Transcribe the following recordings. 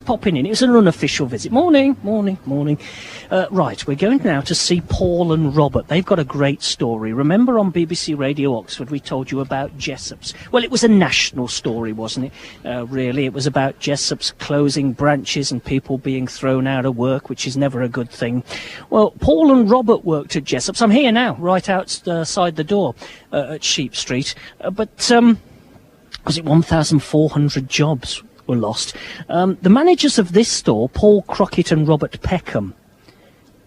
popping in. It was an unofficial visit. Morning. Right, we're going now to see Paul and Robert. They've got a great story. Remember on BBC Radio Oxford we told you about Jessop's? Well, it was a national story, wasn't it? Really, it was about Jessop's closing branches and people being thrown out of work, which is never a good thing. Well, Paul and Robert worked at Jessop's. I'm here now, right outside the door at Sheep Street. But was it 1,400 jobs were lost? The managers of this store, Paul Crockett and Robert Peckham,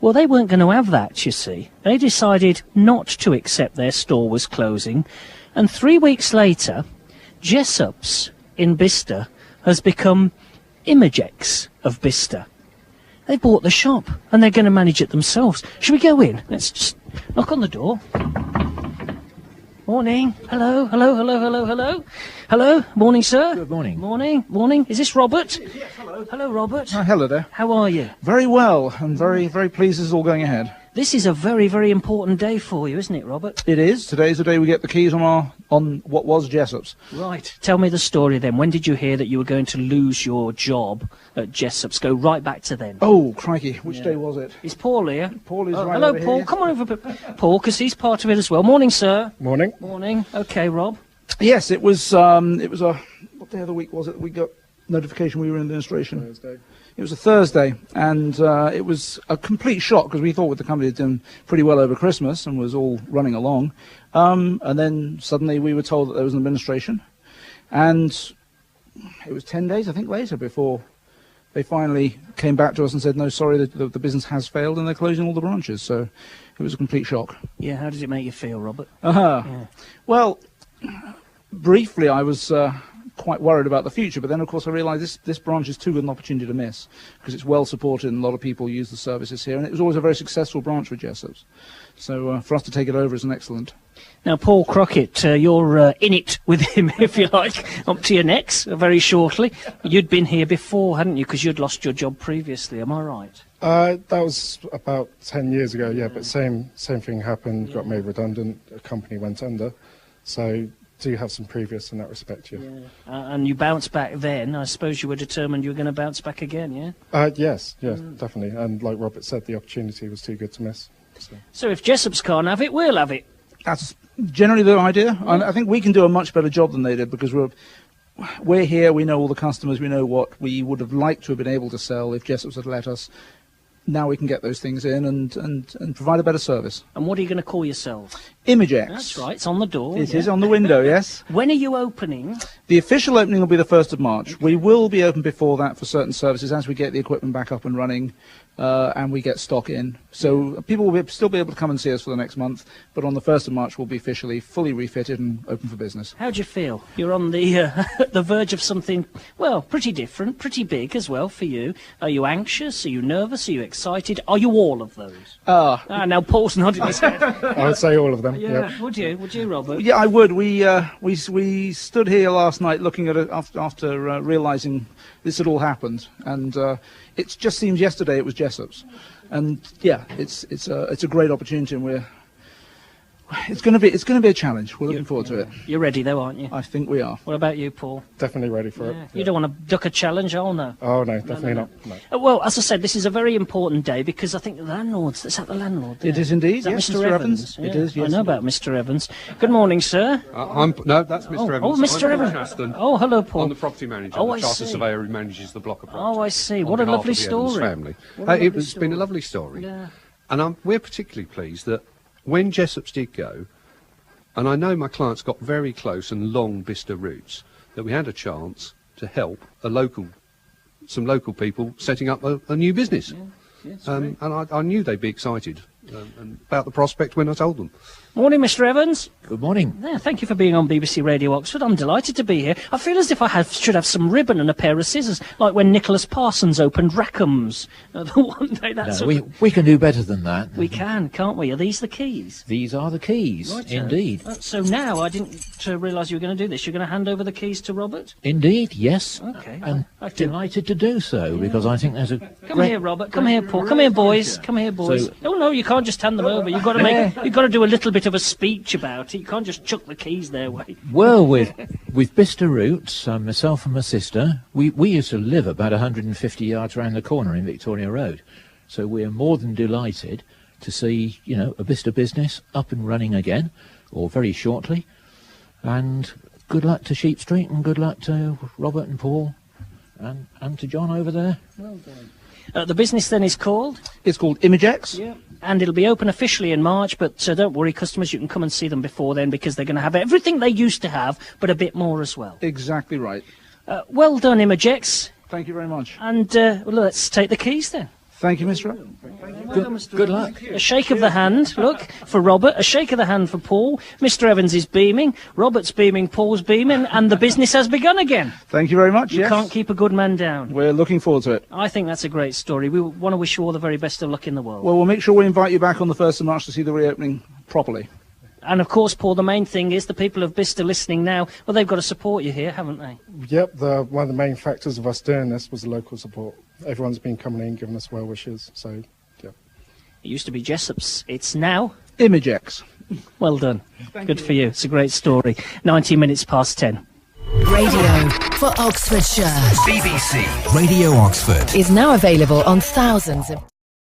well, they weren't going to have that, you see. They decided not to accept their store was closing, and 3 weeks later, Jessop's in Bicester has become imagex of Bicester. They bought the shop, and they're going to manage it themselves. Should we go in? Let's just knock on the door. Morning. Hello. Hello. Morning, sir. Good morning. Morning. Is this Robert? Yes, hello. Hello, Robert. Hello there. How are you? Very well, and very, very pleased this is all going ahead. This is a very, very important day for you, isn't it, Robert? It is. Today's the day we get the keys on what was Jessop's. Right. Tell me the story then. When did you hear that you were going to lose your job at Jessop's? Go right back to then. Oh, crikey. Which day was it? Is Paul here? Paul is right hello, over Paul. here. Come on over, Paul, because he's part of it as well. Morning, sir. Morning. Okay, Rob. Yes, it was a... What day of the week was it we got notification we were in administration? Thursday. It was a Thursday, and it was a complete shock because we thought the company had done pretty well over Christmas and was all running along. And then suddenly we were told that there was an administration, and it was 10 days, I think, later before they finally came back to us and said, no, sorry, the business has failed and they're closing all the branches. So it was a complete shock. Yeah, how did it make you feel, Robert? Yeah. Well, briefly I was... quite worried about the future, but then of course I realised this branch is too good an opportunity to miss because it's well supported and a lot of people use the services here, and it was always a very successful branch for Jessop's. So for us to take it over is an excellent. Now, Paul Crockett, you're in it with him, if you like, up to your necks very shortly. You'd been here before, hadn't you, because you'd lost your job previously, am I right? That was about 10 years ago, yeah, but same thing happened, got made redundant, a company went under, so do have some previous in that respect, yeah. And you bounced back then. I suppose you were determined you were going to bounce back again, yeah? Yes, definitely. And like Robert said, the opportunity was too good to miss. So if Jessop's can't have it, we'll have it. That's generally the idea. And I think we can do a much better job than they did because we're here, we know all the customers, we know what we would have liked to have been able to sell if Jessop's had let us. Now we can get those things in and provide a better service. And what are you going to call yourself? imagex. That's right, it's on the door. It is on the window, yes. When are you opening? The official opening will be the 1st of March. Okay. We will be open before that for certain services as we get the equipment back up and running and we get stock in. So people will still be able to come and see us for the next month, but on the 1st of March we'll be officially fully refitted and open for business. How do you feel? You're on the the verge of something, well, pretty different, pretty big as well for you. Are you anxious? Are you nervous? Are you excited? Are you all of those? Now Paul's nodding his head. I would say all of them. Yeah. Yep. Would you, Robert? Yeah, I would. We stood here last night looking at it after realising this had all happened, and it just seems yesterday it was Jessop's, and yeah, it's a great opportunity, and it's going to be a challenge. We're looking forward to it. You're ready though, aren't you? I think we are. What about you, Paul? Definitely ready for it. You don't want to duck a challenge, oh no. Oh no, definitely not. No. Well, as I said, this is a very important day because I think the landlord's. Is that the landlord? It is indeed. Is that yes, Mr. Evans? It is. Yes. I know about Mr. Evans. Good morning, sir. No, that's Mr. Evans. Oh, Mr. Evans. Chaston. Oh, hello, Paul. I'm the property manager, Oh, the I charter see. surveyor who manages the block of property. Oh, I see. What on a behalf lovely of the Evans story. family. It's Been a lovely story. Yeah. And we're particularly pleased that when Jessop's did go, and I know my clients got very close and long Bicester routes, that we had a chance to help some local people setting up a new business. And I knew they'd be excited about the prospect when I told them. Morning, Mr. Evans. Good morning. Yeah, thank you for being on BBC Radio Oxford. I'm delighted to be here. I feel as if I should have some ribbon and a pair of scissors, like when Nicholas Parsons opened Rackham's the one day. We can do better than that. We can, can't we? Are these the keys? These are the keys, Right, indeed. So now I didn't realise you were going to do this. You're going to hand over the keys to Robert? Indeed, yes. Okay. And delighted to do so, because I think there's a Come here, Robert. Come here, Paul. Come here, boys. Come here, boys. So- Oh, no, you can't can't just hand them over. You've got to do a little bit of a speech about it. You can't just chuck the keys their way. Well, with Bicester Roots, myself and my sister, we used to live about 150 yards round the corner in Victoria Road. So we're more than delighted to see, a Bicester business up and running again, or very shortly. And good luck to Sheep Street, and good luck to Robert and Paul, and to John over there. Well done. The business then is called? It's called imagex. Yeah. And it'll be open officially in March, but don't worry, customers, you can come and see them before then, because they're going to have everything they used to have, but a bit more as well. Exactly right. Well done, imagex. Thank you very much. And let's take the keys then. Thank you, Mr. Good luck. A shake of the hand, look, for Robert. A shake of the hand for Paul. Mr. Evans is beaming. Robert's beaming. Paul's beaming. And the business has begun again. Thank you very much. You yes. can't keep a good man down. We're looking forward to it. I think that's a great story. We want to wish you all the very best of luck in the world. Well, we'll make sure we invite you back on the 1st of March to see the reopening properly. And, of course, Paul, the main thing is the people of Bicester listening now, well, they've got to support you here, haven't they? Yep, one of the main factors of us doing this was the local support. Everyone's been coming in, giving us well wishes, so, yeah. It used to be Jessop's. It's now imagex. Well done. Good for you. It's a great story. 19 minutes past 10. Radio for Oxfordshire. BBC Radio Oxford is now available on thousands of